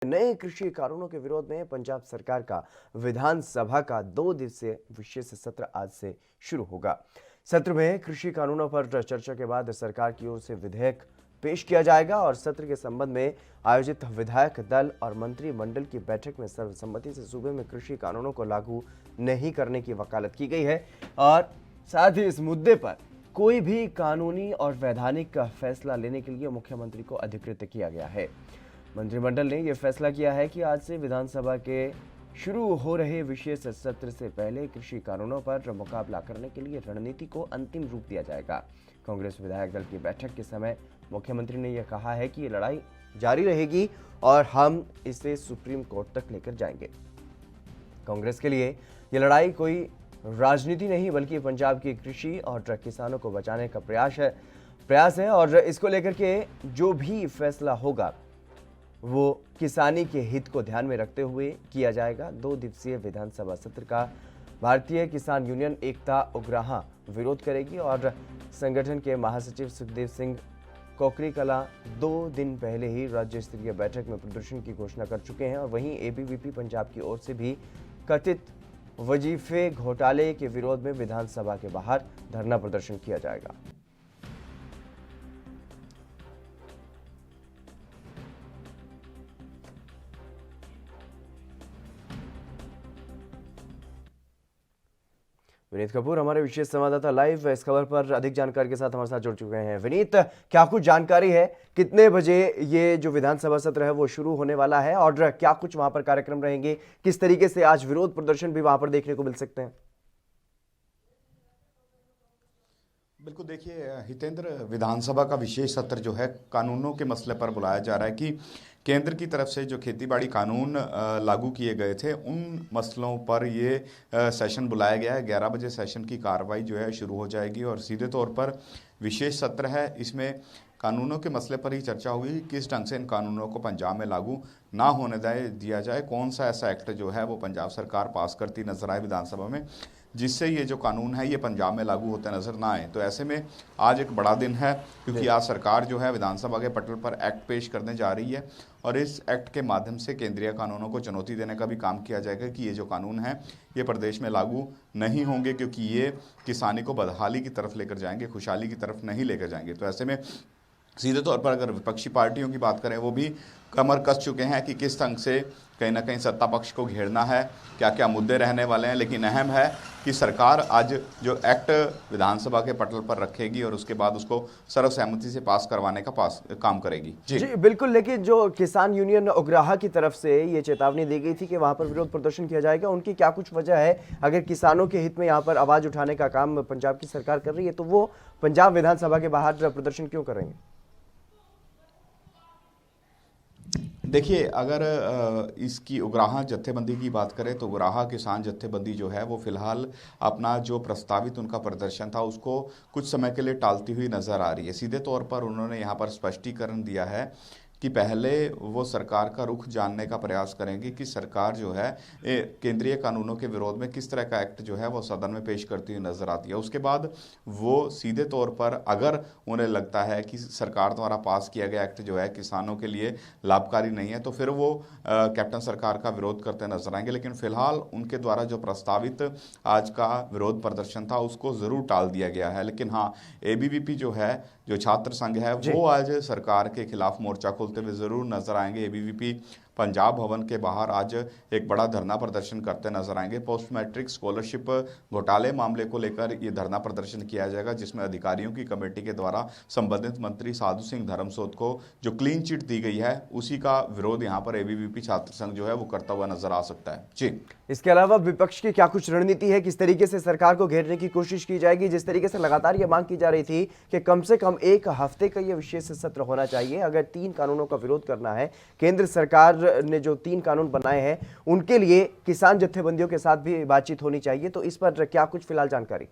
नए कृषि कानूनों के विरोध में पंजाब सरकार का विधानसभा का 2 दिवसीय विशेष सत्र आज से शुरू होगा। सत्र में कृषि कानूनों पर चर्चा के बाद सरकार की ओर से विधेयक पेश किया जाएगा और सत्र के संबंध में आयोजित विधायक दल और मंत्रिमंडल की बैठक में सर्वसम्मति से सूबे में कृषि कानूनों को लागू नहीं करने की वकालत की गई है और साथ ही इस मुद्दे पर कोई भी कानूनी और वैधानिक फैसला लेने के लिए मुख्यमंत्री को अधिकृत किया गया है। मंत्रिमंडल ने यह फैसला किया है कि आज से विधानसभा के शुरू हो रहे विशेष सत्र से पहले कृषि कानूनों पर मुकाबला करने के लिए रणनीति को अंतिम रूप दिया जाएगा। कांग्रेस विधायक दल की बैठक के समय मुख्यमंत्री ने यह कहा है कि ये लड़ाई जारी रहेगी और हम इसे सुप्रीम कोर्ट तक लेकर जाएंगे। कांग्रेस के लिए यह लड़ाई कोई राजनीति नहीं बल्कि पंजाब की कृषि और किसानों को बचाने का प्रयास है और इसको लेकर के जो भी फैसला होगा वो किसानी के हित को ध्यान में रखते हुए किया जाएगा। 2 दिवसीय विधानसभा सत्र का भारतीय किसान यूनियन एकता उग्राहा विरोध करेगी और संगठन के महासचिव सुखदेव सिंह कोकरी कला 2 दिन पहले ही राज्य स्तरीय बैठक में प्रदर्शन की घोषणा कर चुके हैं और वहीं एबीवीपी पंजाब की ओर से भी कथित वजीफे घोटाले के विरोध में विधानसभा के बाहर धरना प्रदर्शन किया जाएगा। विनीत कपूर हमारे विशेष संवाददाता लाइव इस खबर पर अधिक जानकारी के साथ हमारे साथ जुड़ चुके हैं। विनीत, क्या कुछ जानकारी है, कितने बजे ये जो विधानसभा सत्र है वो शुरू होने वाला है और क्या कुछ वहां पर कार्यक्रम रहेंगे, किस तरीके से आज विरोध प्रदर्शन भी वहां पर देखने को मिल सकते हैं? बिल्कुल, देखिए हितेंद्र, विधानसभा का विशेष सत्र जो है कानूनों के मसले पर बुलाया जा रहा है कि केंद्र की तरफ से जो खेतीबाड़ी कानून लागू किए गए थे उन मसलों पर ये सेशन बुलाया गया है। 11 बजे सेशन की कार्रवाई जो है शुरू हो जाएगी और सीधे तौर पर विशेष सत्र है। इसमें कानूनों के मसले पर ही चर्चा हुई, किस ढंग से इन कानूनों को पंजाब में लागू ना होने दिया जाए, कौन सा ऐसा एक्ट जो है वो पंजाब सरकार पास करती नजर आए विधानसभा में जिससे ये जो कानून है ये पंजाब में लागू होते नजर ना आए। तो ऐसे में आज एक बड़ा दिन है क्योंकि आज सरकार जो है विधानसभा के पटल पर एक्ट पेश करने जा रही है और इस एक्ट के माध्यम से केंद्रीय कानूनों को चुनौती देने का भी काम किया जाएगा कि ये जो कानून है ये प्रदेश में लागू नहीं होंगे क्योंकि ये किसानी को बदहाली की तरफ लेकर जाएंगे, खुशहाली की तरफ नहीं लेकर जाएंगे। तो ऐसे में सीधे तौर पर अगर विपक्षी पार्टियों की बात करें वो भी कमर कस चुके हैं कि किस ढंग से कहीं ना कहीं सत्ता पक्ष को घेरना है, क्या क्या मुद्दे रहने वाले हैं। लेकिन अहम है कि सरकार आज जो एक्ट विधानसभा के पटल पर रखेगी और उसके बाद उसको सर्वसहमति से पास करवाने का काम करेगी। जी बिल्कुल, लेकिन जो किसान यूनियन उग्राहा की तरफ से ये चेतावनी दी गई थी कि वहां पर विरोध प्रदर्शन किया जाएगा, उनकी क्या कुछ वजह है? अगर किसानों के हित में यहाँ पर आवाज उठाने का काम पंजाब की सरकार कर रही है तो वो पंजाब विधानसभा के बाहर प्रदर्शन क्यों करेंगे? देखिए, अगर इसकी उग्राहा जत्थेबंदी की बात करें तो उग्राहा किसान जत्थेबंदी जो है वो फिलहाल अपना जो प्रस्तावित उनका प्रदर्शन था उसको कुछ समय के लिए टालती हुई नजर आ रही है। सीधे तौर पर उन्होंने यहाँ पर स्पष्टीकरण दिया है कि पहले वो सरकार का रुख जानने का प्रयास करेंगे कि सरकार जो है केंद्रीय कानूनों के विरोध में किस तरह का एक्ट जो है वो सदन में पेश करती हुई नजर आती है। उसके बाद वो सीधे तौर पर अगर उन्हें लगता है कि सरकार द्वारा पास किया गया एक्ट जो है किसानों के लिए लाभकारी नहीं है तो फिर वो कैप्टन सरकार का विरोध करते नजर आएंगे। लेकिन फिलहाल उनके द्वारा जो प्रस्तावित आज का विरोध प्रदर्शन था उसको ज़रूर टाल दिया गया है। लेकिन हाँ, एबीवीपी जो है, जो छात्र संघ है, वो आज सरकार के खिलाफ मोर्चा खोलते हुए जरूर नजर आएंगे। एबीवीपी पंजाब भवन के बाहर आज एक बड़ा धरना प्रदर्शन करते नजर आएंगे। पोस्ट मैट्रिक स्कॉलरशिप घोटाले मामले को लेकर ये धरना प्रदर्शन किया जाएगा जिसमें अधिकारियों की कमेटी के द्वारा संबंधित मंत्री साधु सिंह धर्मसोत को जो क्लीन चिट दी गई है उसी का विरोध यहाँ पर एबीवीपी छात्र संघ जो है वो करता हुआ नजर आ सकता है। जी, इसके अलावा विपक्ष की क्या कुछ रणनीति है, किस तरीके से सरकार को घेरने की कोशिश की जाएगी? जिस तरीके से लगातार ये मांग की जा रही थी कि कम से कम 1 हफ्ते का ये विशेष सत्र होना चाहिए अगर 3 कानूनों का विरोध करना है। केंद्र सरकार ने जो 3 कानून बनाए हैं उनके लिए किसान जत्थेबंदियों के साथ भी बातचीत होनी चाहिए, तो इस पर क्या कुछ फिलहाल जानकारी?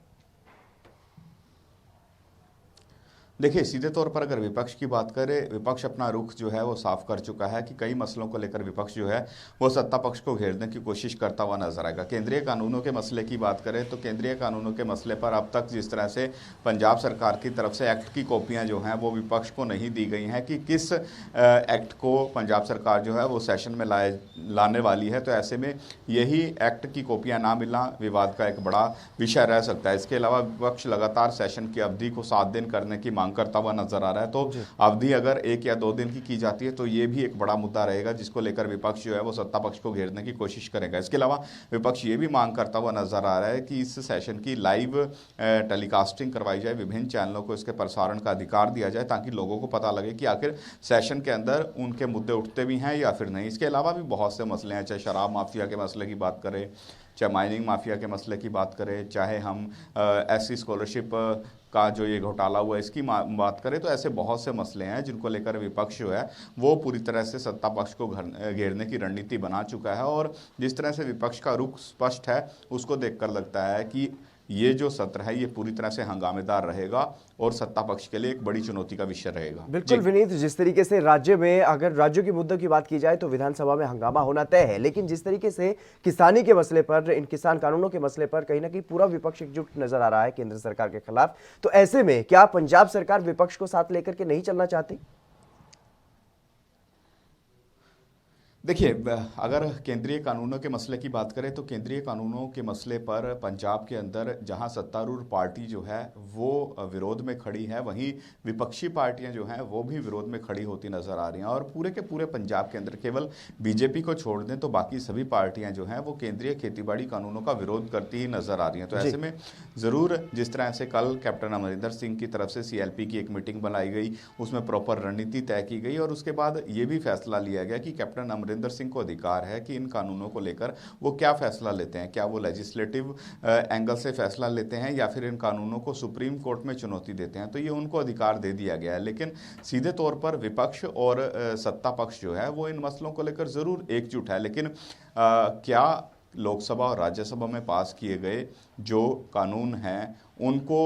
देखिए, सीधे तौर पर अगर विपक्ष की बात करें, विपक्ष अपना रुख जो है वो साफ कर चुका है कि कई मसलों को लेकर विपक्ष जो है वो सत्ता पक्ष को घेरने की कोशिश करता हुआ नजर आएगा। केंद्रीय कानूनों के मसले की बात करें तो केंद्रीय कानूनों के मसले पर अब तक जिस तरह से पंजाब सरकार की तरफ से एक्ट की कॉपियां जो हैं वो विपक्ष को नहीं दी गई हैं कि किस एक्ट को पंजाब सरकार जो है वो सेशन में लाने वाली है, तो ऐसे में यही एक्ट की कॉपियां ना मिलना विवाद का एक बड़ा विषय रह सकता है। इसके अलावा विपक्ष लगातार सेशन की अवधि को 7 दिन करने की मांग करता हुआ नजर आ रहा है, तो अवधि अगर 1 या 2 दिन की जाती है तो ये भी एक बड़ा मुद्दा रहेगा जिसको लेकर विपक्ष जो है वो सत्ता पक्ष को घेरने की कोशिश करेगा। इसके अलावा विपक्ष ये भी मांग करता हुआ नजर आ रहा है कि इस सेशन की लाइव टेलीकास्टिंग करवाई जाए, विभिन्न चैनलों को इसके प्रसारण का अधिकार दिया जाए ताकि लोगों को पता लगे कि आखिर सेशन के अंदर उनके मुद्दे उठते भी हैं या फिर नहीं। इसके अलावा भी बहुत से मसले हैं, चाहे शराब माफिया के मसले की बात करें, चाहे माइनिंग माफिया के मसले की बात करें, चाहे हम एससी स्कॉलरशिप का जो ये घोटाला हुआ इसकी बात करें, तो ऐसे बहुत से मसले हैं जिनको लेकर विपक्ष जो है वो पूरी तरह से सत्ता पक्ष को घेरने की रणनीति बना चुका है। और जिस तरह से विपक्ष का रुख स्पष्ट है उसको देखकर लगता है कि ये जो सत्र है ये पूरी तरह से हंगामेदार रहेगा और सत्ता पक्ष के लिए एक बड़ी चुनौती का विषय रहेगा। बिल्कुल विनीत, जिस तरीके से राज्य में अगर राज्यों के मुद्दों की बात की जाए तो विधानसभा में हंगामा होना तय है, लेकिन जिस तरीके से किसानी के मसले पर, इन किसान कानूनों के मसले पर कहीं ना कहीं पूरा विपक्ष एकजुट नजर आ रहा है केंद्र सरकार के खिलाफ, तो ऐसे में क्या पंजाब सरकार विपक्ष को साथ लेकर के नहीं चलना चाहती? देखिए, अगर केंद्रीय कानूनों के मसले की बात करें तो केंद्रीय कानूनों के मसले पर पंजाब के अंदर जहां सत्तारूढ़ पार्टी जो है वो विरोध में खड़ी है, वहीं विपक्षी पार्टियां जो हैं वो भी विरोध में खड़ी होती नजर आ रही हैं। और पूरे के पूरे पंजाब के अंदर केवल बीजेपी को छोड़ दें तो बाकी सभी पार्टियां जो हैं वो केंद्रीय खेतीबाड़ी कानूनों का विरोध करती ही नजर आ रही हैं। तो ऐसे में ज़रूर जिस तरह से कल कैप्टन अमरिंदर सिंह की तरफ से CLP की एक मीटिंग बनाई गई, उसमें प्रॉपर रणनीति तय की गई और उसके बाद ये भी फैसला लिया गया कि कैप्टन अमरिंदर सिंह को अधिकार है कि इन कानूनों को लेकर वो क्या फैसला लेते हैं, क्या वो लेजिस्लेटिव एंगल से फैसला लेते हैं या फिर इन कानूनों को सुप्रीम कोर्ट में चुनौती देते हैं, तो ये उनको अधिकार दे दिया गया है। लेकिन सीधे तौर पर विपक्ष और सत्ता पक्ष जो है वो इन मसलों को लेकर जरूर एकजुट है, लेकिन क्या लोकसभा और राज्यसभा में पास किए गए जो कानून हैं उनको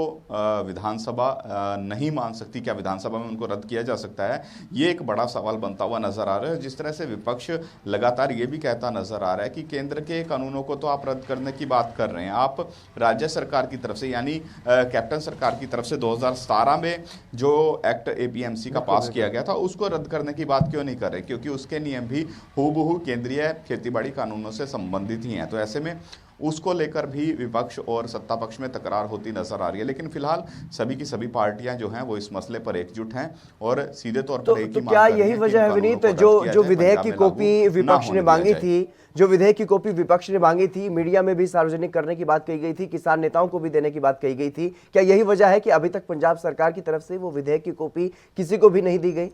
विधानसभा नहीं मान सकती, क्या विधानसभा में उनको रद्द किया जा सकता है, ये एक बड़ा सवाल बनता हुआ नजर आ रहा है। जिस तरह से विपक्ष लगातार ये भी कहता नजर आ रहा है कि केंद्र के कानूनों को तो आप रद्द करने की बात कर रहे हैं, आप राज्य सरकार की तरफ से यानी कैप्टन सरकार की तरफ से 2017 में जो एक्ट APMC का पास किया गया था उसको रद्द करने की बात क्यों नहीं कर रहे, क्योंकि उसके नियम भी हूबहू केंद्रीय खेतीबाड़ी कानूनों से संबंधित ही हैं। तो ऐसे में उसको लेकर भी विपक्ष और सत्ता पक्ष में तकरार होती नजर आ रही है, लेकिन फिलहाल सभी की सभी पार्टियां जो हैं वो इस मसले पर एकजुट हैं और सीधे तौर पर एक ही क्या यही वजह है विनीत जो विधेयक की कॉपी विपक्ष ने मांगी थी, जो विधेयक की कॉपी विपक्ष ने मांगी थी, मीडिया में भी सार्वजनिक करने की बात कही गई थी, किसान नेताओं को भी देने की बात कही गई थी, क्या यही वजह है कि अभी तक पंजाब सरकार की तरफ से वो विधेयक की कॉपी किसी को भी नहीं दी गई?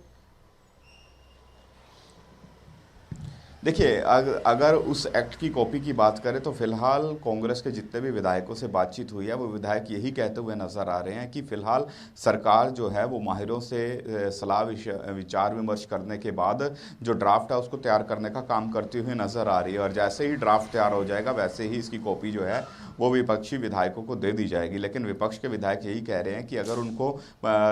देखिए, अगर उस एक्ट की कॉपी की बात करें तो फिलहाल कांग्रेस के जितने भी विधायकों से बातचीत हुई है वो विधायक यही कहते हुए नजर आ रहे हैं कि फिलहाल सरकार जो है वो माहिरों से सलाह विचार विमर्श करने के बाद जो ड्राफ्ट है उसको तैयार करने का काम करती हुई नजर आ रही है और जैसे ही ड्राफ्ट तैयार हो जाएगा वैसे ही इसकी कॉपी जो है वो विपक्षी विधायकों को दे दी जाएगी। लेकिन विपक्ष के विधायक यही कह रहे हैं कि अगर उनको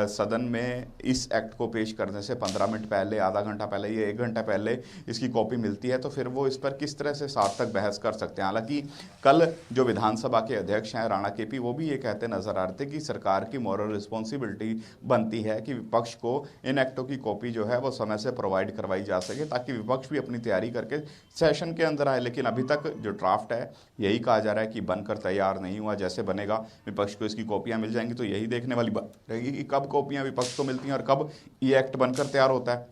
सदन में इस एक्ट को पेश करने से 15 मिनट पहले, आधा घंटा पहले या 1 घंटा पहले इसकी कॉपी मिलती है तो फिर वो इस पर किस तरह से सार्थक बहस कर सकते हैं। हालांकि कल जो विधानसभा के अध्यक्ष हैं राणा KP वो भी ये कहते नजर आ रहे थे कि सरकार की मॉरल रिस्पॉन्सिबिलिटी बनती है कि विपक्ष को इन एक्टों की कॉपी जो है वो समय से प्रोवाइड करवाई जा सके ताकि विपक्ष भी अपनी तैयारी करके सेशन के अंदर आए। लेकिन अभी तक जो ड्राफ्ट है यही कहा जा रहा है कि बनकर तैयार नहीं हुआ, जैसे बनेगा विपक्ष को इसकी कॉपियां मिल जाएंगी। तो यही देखने वाली बात रहेगी कि कब कॉपियां विपक्ष को मिलती हैं और कब ये एक्ट बनकर तैयार होता है।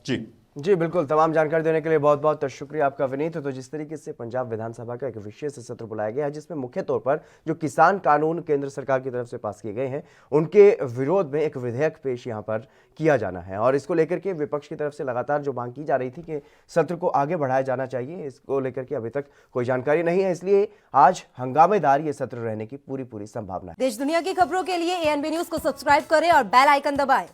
जी बिल्कुल, तमाम जानकारी देने के लिए बहुत बहुत शुक्रिया आपका विनीत। तो जिस तरीके से पंजाब विधानसभा का एक विशेष सत्र बुलाया गया है जिसमें मुख्य तौर पर जो किसान कानून केंद्र सरकार की तरफ से पास किए गए हैं उनके विरोध में एक विधेयक पेश यहां पर किया जाना है और इसको लेकर के विपक्ष की तरफ से लगातार जो मांग की जा रही थी कि सत्र को आगे बढ़ाया जाना चाहिए, इसको लेकर के अभी तक कोई जानकारी नहीं है, इसलिए आज हंगामेदार ये सत्र रहने की पूरी संभावना है। देश दुनिया की खबरों के लिए ANB न्यूज को सब्सक्राइब करें और बेल आइकन दबाएं।